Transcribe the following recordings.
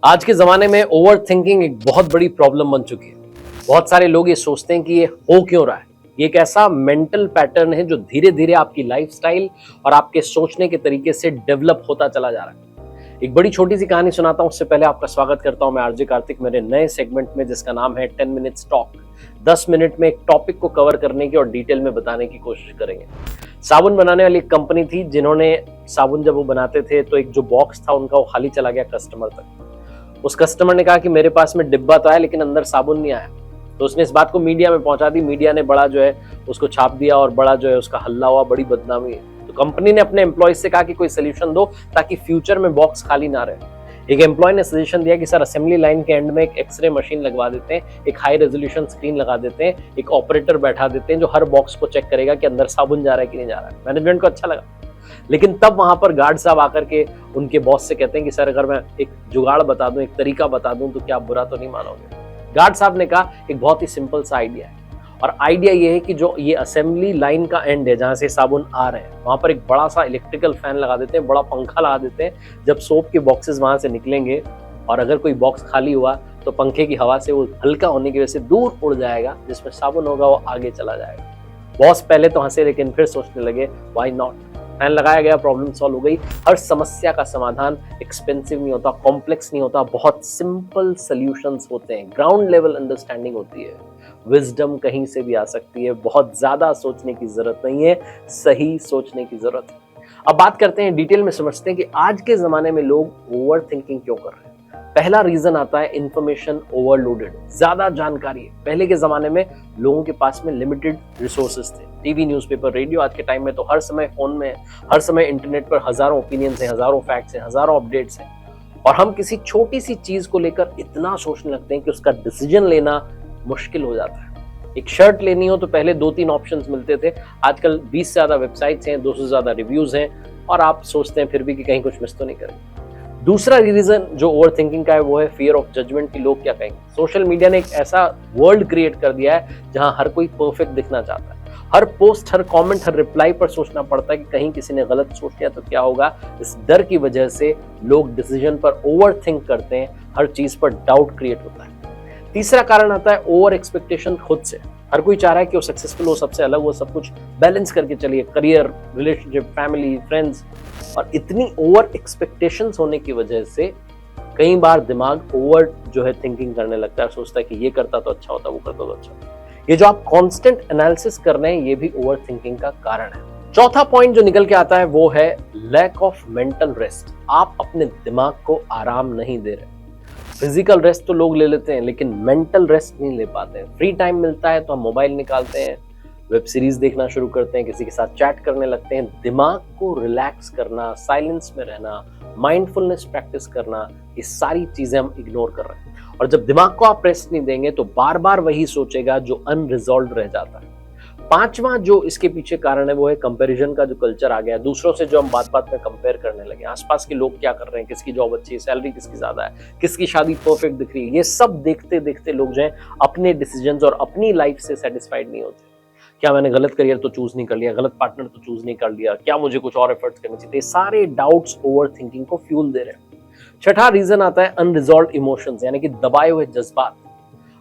आज के ज़माने में ओवर थिंकिंग एक बहुत बड़ी प्रॉब्लम बन चुकी है। बहुत सारे लोग ये सोचते हैं कि ये हो क्यों रहा है। ये एक ऐसा मेंटल पैटर्न है जो धीरे धीरे आपकी लाइफस्टाइल और आपके सोचने के तरीके से डेवलप होता चला जा रहा है। एक बड़ी छोटी सी कहानी सुनाता हूँ, उससे पहले आपका स्वागत करता हूँ मैं आरजे कार्तिक मेरे नए सेगमेंट में, जिसका नाम है 10 मिनट्स टॉक। 10 मिनट में एक टॉपिक को कवर करने की और डिटेल में बताने की कोशिश करेंगे। साबुन बनाने वाली एक कंपनी थी, जिन्होंने साबुन जब वो बनाते थे तो एक जो बॉक्स था उनका वो खाली चला गया कस्टमर तक। उस कस्टमर ने कहा कि मेरे पास में डिब्बा तो आया लेकिन अंदर साबुन नहीं आया। तो उसने इस बात को मीडिया में पहुंचा दी। मीडिया ने बड़ा जो है उसको छाप दिया और बड़ा जो है उसका हल्ला हुआ, बड़ी बदनामी है। तो कंपनी ने अपने एम्प्लॉयज से कहा कि कोई सोल्यूशन दो ताकि फ्यूचर में बॉक्स खाली ना रहे। एक एम्प्लॉय ने सजेशन दिया कि सर असेंबली लाइन के एंड में एक एक्सरे मशीन लगवा देते हैं, एक हाई रेजोल्यूशन स्क्रीन लगा देते हैं, एक ऑपरेटर बैठा देते हैं जो हर बॉक्स को चेक करेगा कि अंदर साबुन जा रहा है कि नहीं जा रहा है। मैनेजमेंट को अच्छा लगा, लेकिन तब वहां पर गार्ड साहब आकर के उनके बॉस से कहते हैं कि सर अगर मैं एक जुगाड़ बता दूं, एक तरीका बता दूं तो क्या आप बुरा तो नहीं मानोगे। गार्ड साहब ने कहा एक बहुत ही सिंपल सा आइडिया है, और आइडिया ये है कि जो ये असेंबली लाइन का एंड है जहां से साबुन आ रहे हैं, वहां पर एक बड़ा सा इलेक्ट्रिकल फैन लगा देते हैं, बड़ा पंखा लगा देते हैं। जब सोप के बॉक्सेस वहां से निकलेंगे और अगर कोई बॉक्स खाली हुआ तो पंखे की हवा से वो हल्का होने की वजह से दूर उड़ जाएगा, जिसमें साबुन होगा वो आगे चला जाएगा। बॉस पहले तो हंसे, लेकिन फिर सोचने लगे व्हाई नॉट। फैन लगाया गया, प्रॉब्लम सॉल्व हो गई। हर समस्या का समाधान एक्सपेंसिव नहीं होता, कॉम्प्लेक्स नहीं होता, बहुत सिंपल सॉल्यूशंस होते हैं। ग्राउंड लेवल अंडरस्टैंडिंग होती है। विजडम कहीं से भी आ सकती है, बहुत ज्यादा सोचने की जरूरत नहीं है, सही सोचने की जरूरत है। अब बात करते हैं, डिटेल में समझते हैं कि आज के जमाने में लोग ओवर थिंकिंग क्यों कर रहे हैं। पहला रीजन आता है इंफॉर्मेशन ओवरलोडेड, ज्यादा जानकारी है। पहले के जमाने में लोगों के पास में लिमिटेड रिसोर्सेज थे, टीवी, न्यूज़पेपर, रेडियो। आज के टाइम में तो हर समय फोन में, हर समय इंटरनेट पर हजारों ओपिनियंस हैं, हजारों फैक्ट्स हैं, हजारों अपडेट्स हैं। और हम किसी छोटी सी चीज को लेकर इतना सोचने लगते हैं कि उसका डिसीजन लेना मुश्किल हो जाता है। एक शर्ट लेनी हो तो पहले 2-3 ऑप्शंस मिलते थे, आजकल 20 से ज्यादा वेबसाइट्स हैं, 200 से ज्यादा रिव्यूज हैं, और आप सोचते हैं फिर भी कि कहीं कुछ मिस तो नहीं करेंगे। दूसरा रीजन जो ओवर थिंकिंग का है वो है फियर ऑफ जजमेंट, की लोग क्या कहेंगे। सोशल मीडिया ने एक ऐसा वर्ल्ड क्रिएट कर दिया है जहां हर कोई परफेक्ट दिखना चाहता है। हर पोस्ट, हर कमेंट, हर रिप्लाई पर सोचना पड़ता है कि कहीं किसी ने गलत सोच लिया तो क्या होगा। इस डर की वजह से लोग डिसीजन पर ओवर थिंक करते हैं, हर चीज पर डाउट क्रिएट होता है। तीसरा कारण आता है ओवर एक्सपेक्टेशन खुद से। हर कोई चाह रहा है कि वो सक्सेसफुल हो, सबसे अलग हो, सब कुछ बैलेंस करके चलिए, करियर, रिलेशनशिप, फैमिली, फ्रेंड्स। और इतनी ओवर एक्सपेक्टेशंस होने की वजह से कई बार दिमाग ओवर जो है थिंकिंग करने लगता है, सोचता है कि ये करता तो अच्छा होता, वो करता तो अच्छा होता। ये जो आप कांस्टेंट एनालिसिस कर रहे हैं, ये भी ओवर थिंकिंग का कारण है। चौथा पॉइंट जो निकल के आता है वो है लैक ऑफ मेंटल रेस्ट। आप अपने दिमाग को आराम नहीं दे रहे। फिजिकल रेस्ट तो लोग ले लेते हैं, लेकिन मेंटल रेस्ट नहीं ले पाते हैं। फ्री टाइम मिलता है तो हम मोबाइल निकालते हैं, वेब सीरीज देखना शुरू करते हैं, किसी के साथ चैट करने लगते हैं। दिमाग को रिलैक्स करना, साइलेंस में रहना, माइंडफुलनेस प्रैक्टिस करना, ये सारी चीजें हम इग्नोर कर रहे हैं। और जब दिमाग को आप रेस्ट नहीं देंगे तो बार बार वही सोचेगा जो अनरिजॉल्व रह जाता है। पांचवा जो इसके पीछे कारण है वो है कंपैरिजन का जो कल्चर आ गया। दूसरों से जो हम बात बात में कंपेयर करने लगे, आसपास के लोग क्या कर रहे हैं, किसकी जॉब अच्छी है, सैलरी किसकी ज्यादा है, किसकी शादी परफेक्ट दिख रही है, ये सब देखते देखते लोग जो है अपने डिसीजंस और अपनी लाइफ से सेटिस्फाइड नहीं होते। क्या मैंने गलत करियर तो चूज नहीं कर लिया, गलत पार्टनर तो चूज नहीं कर लिया, क्या मुझे कुछ और एफर्ट्स करने चाहिए। सारे डाउट्स ओवर थिंकिंग को फ्यूल दे रहे हैं। छठा रीजन आता है अनरिजॉल्व इमोशंस, यानी कि दबाए हुए जज्बात।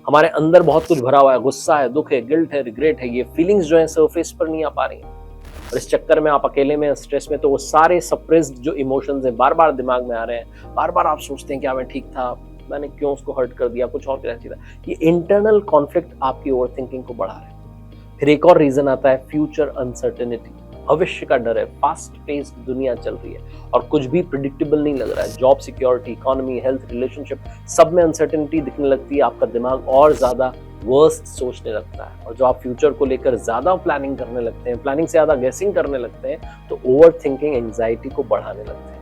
हमारे अंदर बहुत कुछ भरा हुआ है, गुस्सा है, दुख है, गिल्ट है, रिग्रेट है। ये फीलिंग्स जो है सरफेस पर नहीं आ पा रही हैं, और इस चक्कर में आप अकेले में, स्ट्रेस में, तो वो सारे सप्रेस्ड जो इमोशंस हैं बार बार दिमाग में आ रहे हैं। बार बार आप सोचते हैं क्या मैं ठीक था, मैंने क्यों उसको हर्ट कर दिया, कुछ और क्या चाहिए था। ये इंटरनल कॉन्फ्लिक्ट आपकी ओवर थिंकिंग को बढ़ा रहे हैं। फिर एक और रीजन आता है फ्यूचर अनसर्टेनिटी, भविष्य का डर है। फास्ट पेस्ड दुनिया चल रही है और कुछ भी प्रिडिक्टेबल नहीं लग रहा है। Job security, economy, health, relationship, सब में अनसर्टेनिटी दिखने लगती है। आपका दिमाग और ज्यादा वर्स्ट सोचने लगता है, और जो आप फ्यूचर को लेकर ज्यादा प्लानिंग करने लगते हैं, प्लानिंग से ज्यादा गेसिंग करने लगते हैं, तो ओवर थिंकिंग एंजाइटी को बढ़ाने लगते हैं।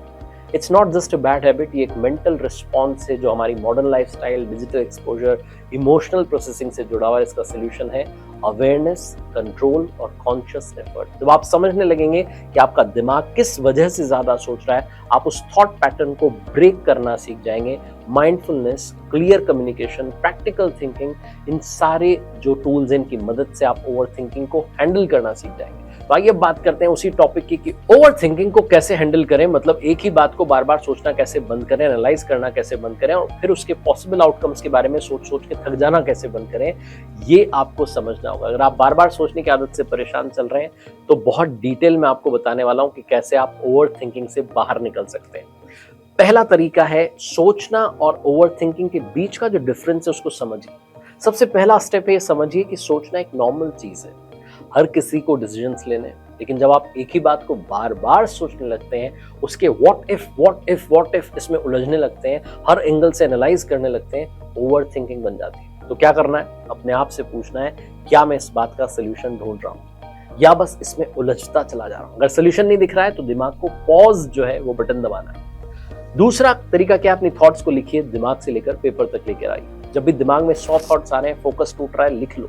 It's not just a bad habit, ये एक मेंटल रिस्पॉन्स है जो हमारी modern lifestyle, digital exposure, emotional processing से जुड़ा हुआ है। इसका सोल्यूशन है अवेयरनेस, कंट्रोल और कॉन्शियस एफर्ट। जब आप समझने लगेंगे कि आपका दिमाग किस वजह से ज्यादा सोच रहा है, आप उस थॉट पैटर्न को ब्रेक करना सीख जाएंगे। Mindfulness, clear communication, practical thinking, इन सारे जो टूल्स हैं इनकी मदद से आप ओवर थिंकिंग को हैंडल करना सीख जाएंगे। तो आइए बात करते हैं उसी टॉपिक की कि ओवर थिंकिंग को कैसे हैंडल करें, मतलब एक ही बात को बार बार सोचना कैसे बंद करें, एनालाइज करना कैसे बंद करें और फिर उसके पॉसिबल आउटकम्स के बारे में सोच सोच के थक जाना कैसे बंद करें, ये आपको समझना होगा। अगर आप बार बार सोचने की आदत से परेशान चल रहे हैं तो बहुत डिटेल में आपको बताने वाला हूं कि कैसे आप ओवर थिंकिंग से बाहर निकल सकते हैं। पहला तरीका है सोचना और ओवर थिंकिंग के बीच का जो डिफरेंस है उसको समझिए। सबसे पहला स्टेप है ये समझिए कि सोचना एक नॉर्मल चीज है, हर किसी को डिसीजंस लेने, लेकिन जब आप एक ही बात को बार बार सोचने लगते हैं, उसके व्हाट इफ इसमें उलझने लगते हैं, हर एंगल से एनालाइज करने लगते हैं, ओवर थिंकिंग बन जाती है। तो क्या करना है, अपने आप से पूछना है क्या मैं इस बात का सोल्यूशन ढूंढ रहा हूं या बस इसमें उलझता चला जा रहा हूं। अगर सोल्यूशन नहीं दिख रहा है तो दिमाग को पॉज जो है वो बटन दबाना है। दूसरा तरीका क्या, अपनी थॉट्स को लिखिए, दिमाग से लेकर पेपर तक लेकर आइए। जब भी दिमाग में 100 थॉट्स आ रहे हैं, फोकस टूट रहा है, लिख लो।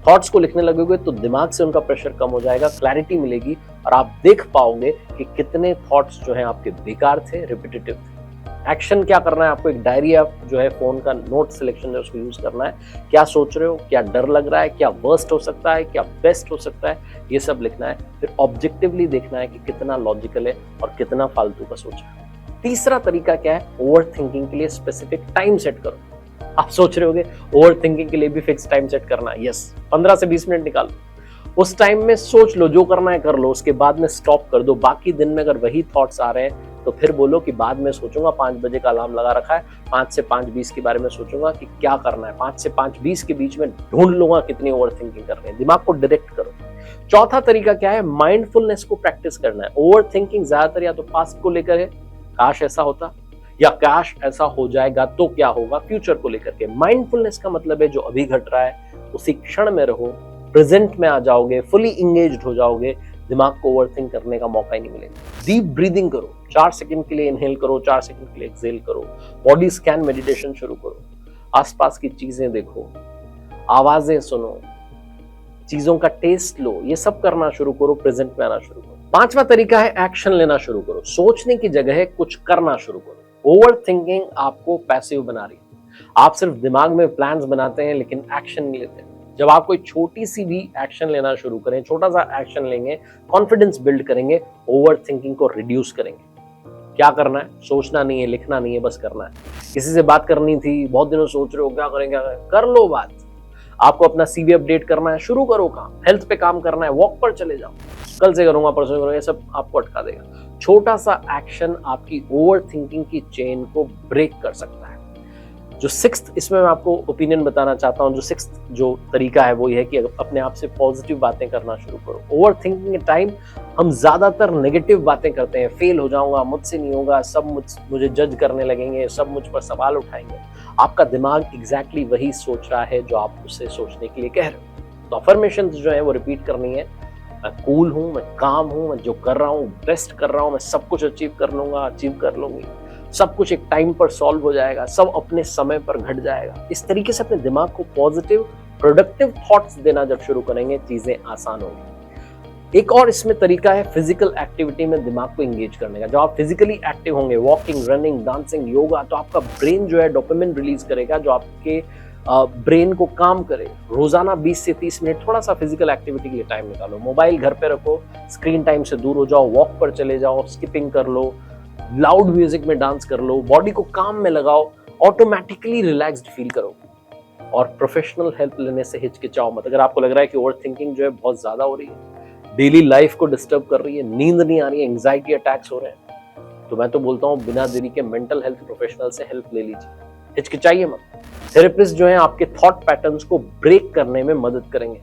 थॉट्स को लिखने लगोगे तो दिमाग से उनका प्रेशर कम हो जाएगा, क्लैरिटी मिलेगी और आप देख पाओगे कि कितने थॉट्स जो हैं आपके बेकार थे, रिपीटेटिव थे। एक्शन क्या करना है आपको, एक डायरी आप जो है फोन का नोट सिलेक्शन है उसको यूज करना है। क्या सोच रहे हो, क्या डर लग रहा है, क्या वर्स्ट हो सकता है, क्या बेस्ट हो सकता है, ये सब लिखना है। फिर ऑब्जेक्टिवली देखना है कि कितना लॉजिकल है और कितना फालतू का सोचा है। तीसरा तरीका क्या है, ओवर थिंकिंग के लिए स्पेसिफिक टाइम सेट करो। आप सोच रहे होगे ओवर थिंकिंग के लिए भी फिक्स टाइम सेट करना है, यस, 15 से 20 मिनट निकालो। उस टाइम में सोच लो, जो करना है कर लो, उसके बाद में स्टॉप कर दो। बाकी दिन में अगर वही थॉट्स आ रहे हैं तो फिर बोलो कि बाद में सोचूंगा, 5 बजे का अलार्म लगा रखा है, 5 से 5:20 के बारे में सोचूंगा कि क्या करना है, 5 से 5:20 के बीच में ढूंढ लूंगा कितनी ओवर थिंकिंग कर रहे हैं। दिमाग को डायरेक्ट करो। चौथा तरीका क्या है, माइंडफुलनेस को प्रैक्टिस करना है। ओवर थिंकिंग ज्यादातर या तो पास्ट को लेकर है, काश ऐसा होता, या काश ऐसा हो जाएगा तो क्या होगा, फ्यूचर को लेकर के। माइंडफुलनेस का मतलब है जो अभी घट रहा है उसी क्षण में रहो, प्रेजेंट में आ जाओगे, फुली इंगेज्ड हो जाओगे, दिमाग को ओवरथिंक करने का मौका ही नहीं मिलेगा। डीप ब्रीदिंग करो, 4 सेकंड के लिए इनहेल करो, 4 सेकंड के लिए एक्सहेल करो। बॉडी स्कैन मेडिटेशन शुरू करो। आसपास की चीजें देखो, आवाजें सुनो, चीजों का टेस्ट लो, ये सब करना शुरू करो, प्रेजेंट में आना शुरू करो। पांचवा तरीका है एक्शन लेना शुरू करो। सोचने की जगह कुछ करना शुरू करो। ओवर थिंकिंग आपको पैसिव बना रही है। आप सिर्फ दिमाग में प्लान्स बनाते हैं लेकिन एक्शन नहीं लेते। जब आप कोई छोटी सी भी एक्शन लेना शुरू करें, छोटा सा एक्शन लेंगे, कॉन्फिडेंस बिल्ड करेंगे, ओवर थिंकिंग को रिड्यूस करेंगे। क्या करना है, सोचना नहीं है, लिखना नहीं है, बस करना है। किसी से बात करनी थी, बहुत दिनों सोच रहे हो क्या करें, कर लो बात। आपको अपना सीवी अपडेट करना है, शुरू करो काम। हेल्थ पे काम करना है, वॉक पर चले जाओ। कल से करूंगा, परसों करूंगा, ये सब आपको अटका देगा। छोटा सा एक्शन आपकी ओवर थिंकिंग की चेन को ब्रेक कर सकता है। जो 6th इसमें मैं आपको ओपिनियन बताना चाहता हूं, जो 6th जो तरीका है वो ये है कि अपने आप से पॉजिटिव बातें करना शुरू करो। ओवर थिंकिंग के टाइम हम ज्यादातर नेगेटिव बातें करते हैं, फेल हो जाऊंगा, मुझसे नहीं होगा, सब मुझे जज करने लगेंगे, सब मुझ पर सवाल उठाएंगे। आपका दिमाग एग्जैक्टली वही सोच रहा है जो आप उससे सोचने के लिए कह रहे हो। तो अफर्मेशंस जो है वो रिपीट करनी है। मैं कूल हूँ, मैं काम हूँ, मैं जो कर रहा हूँ बेस्ट कर रहा हूँ, मैं सब कुछ अचीव कर लूंगा, अचीव कर लूंगी, सब कुछ एक टाइम पर सॉल्व हो जाएगा, सब अपने समय पर घट जाएगा। इस तरीके से अपने दिमाग को पॉजिटिव प्रोडक्टिव थॉट्स देना जब शुरू करेंगे, चीजें आसान होंगी। एक और इसमें तरीका है फिजिकल एक्टिविटी में दिमाग को एंगेज करने का। जब आप फिजिकली एक्टिव होंगे, वॉकिंग, रनिंग, डांसिंग, योगा, तो आपका ब्रेन जो है डोपामिन रिलीज करेगा जो आपके ब्रेन को काम करे। रोजाना 20 से 30 मिनट थोड़ा सा फिजिकल एक्टिविटी के लिए टाइम निकालो। मोबाइल घर पे रखो, स्क्रीन टाइम से दूर हो जाओ, वॉक पर चले जाओ, स्किपिंग कर लो, लाउड म्यूजिक में डांस कर लो, बॉडी को काम में लगाओ, ऑटोमेटिकली रिलैक्स्ड फील करो। और प्रोफेशनल हेल्प लेने से हिचकिचाओ मत। अगर आपको लग रहा है कि ओवर थिंकिंग जो है बहुत ज्यादा हो रही है, डेली लाइफ को डिस्टर्ब कर रही है, नींद नहीं आ रही है, एंग्जाइटी अटैक्स हो रहे हैं, तो मैं तो बोलता हूँ बिना देरी के मेंटल हेल्थ प्रोफेशनल से हेल्प ले लीजिए, हिचकिचाइए मत। थेरेपिस्ट जो है आपके थॉट पैटर्न्स को ब्रेक करने में मदद करेंगे।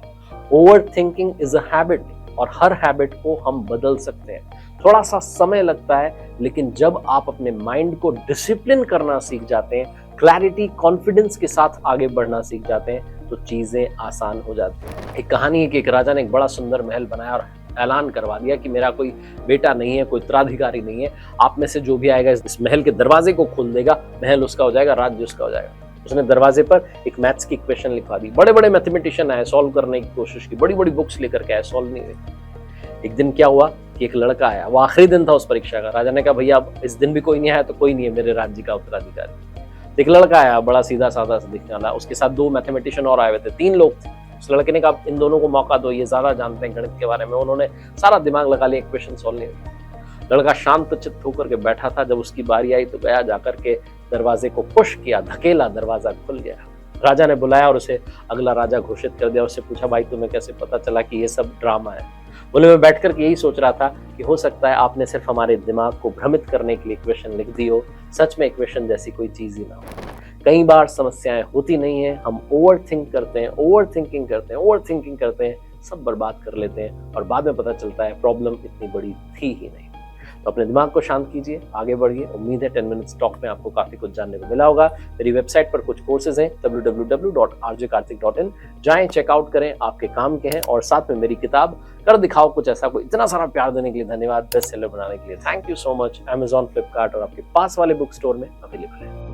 Over thinking is a habit और हर हैबिट को हम बदल सकते हैं। थोड़ा सा समय लगता है, लेकिन जब आप अपने माइंड को डिसिप्लिन करना सीख जाते हैं, क्लैरिटी, कॉन्फिडेंस के साथ आगे बढ़ना सीख जाते हैं, तो चीजें आसान हो जाती हैं। एक कहानी है कि एक राजा ने एक बड़ा सुंदर महल बनाया और ऐलान करवा दिया कि मेरा कोई बेटा नहीं है, कोई उत्तराधिकारी नहीं है, आप में से जो भी आएगा इस महल के दरवाजे को खोल देगा, महल उसका हो जाएगा, राज्य उसका हो जाएगा। उसने दरवाजे पर एक मैथ्स की इक्वेशन लिखवा दी। बड़े बड़े मैथमेटिशियन आए, सॉल्व करने की कोशिश की, बड़ी बड़ी बुक्स लेकर के आए, सॉल्व नहीं हुई। एक दिन क्या हुआ कि एक लड़का आया, वो आखिरी दिन था उस परीक्षा का। राजा ने कहा भैया अब इस दिन भी कोई नहीं आया तो कोई नहीं है मेरे राज्य का उत्तराधिकारी। एक लड़का आया, बड़ा सीधा साधा दिखने वाला, उसके साथ 2 मैथमेटिशियन और आए हुए थे, 3 लोग थे। उस लड़के ने कहा इन दोनों को मौका दो, ये ज्यादा जानते हैं गणित के बारे में। उन्होंने सारा दिमाग लगा लिया इक्वेशन सॉल्व नहीं। लड़का शांत चित्त होकर के बैठा था। जब उसकी बारी आई तो गया जाकर के दरवाजे को पुश किया, धकेला, दरवाजा खुल गया। राजा ने बुलाया और उसे अगला राजा घोषित कर दिया। उससे पूछा भाई तुम्हें कैसे पता चला कि ये सब ड्रामा है? बोले मैं बैठ कर के यही सोच रहा था कि हो सकता है आपने सिर्फ हमारे दिमाग को भ्रमित करने के लिए इक्वेशन लिख दी हो, सच में इक्वेशन जैसी कोई चीज ही ना हो। कई बार समस्याएं होती नहीं है, हम ओवर थिंक करते हैं, ओवर थिंकिंग करते हैं, सब बर्बाद कर लेते हैं और बाद में पता चलता है प्रॉब्लम इतनी बड़ी थी ही नहीं। तो अपने दिमाग को शांत कीजिए, आगे बढ़िए। उम्मीद है 10 मिनट्स टॉक में आपको काफी कुछ जानने को मिला होगा। मेरी वेबसाइट पर कुछ कोर्सेज हैं www.rjkarthik.in, जाएं, चेकआउट करें, आपके काम के हैं। और साथ में मेरी किताब कर दिखाओ कुछ ऐसा को इतना सारा प्यार देने के लिए धन्यवाद, बेस्ट सेलर बनाने के लिए thank you so much. Amazon, Flipkart और आपके पास वाले बुक स्टोर में अवेलेबल है।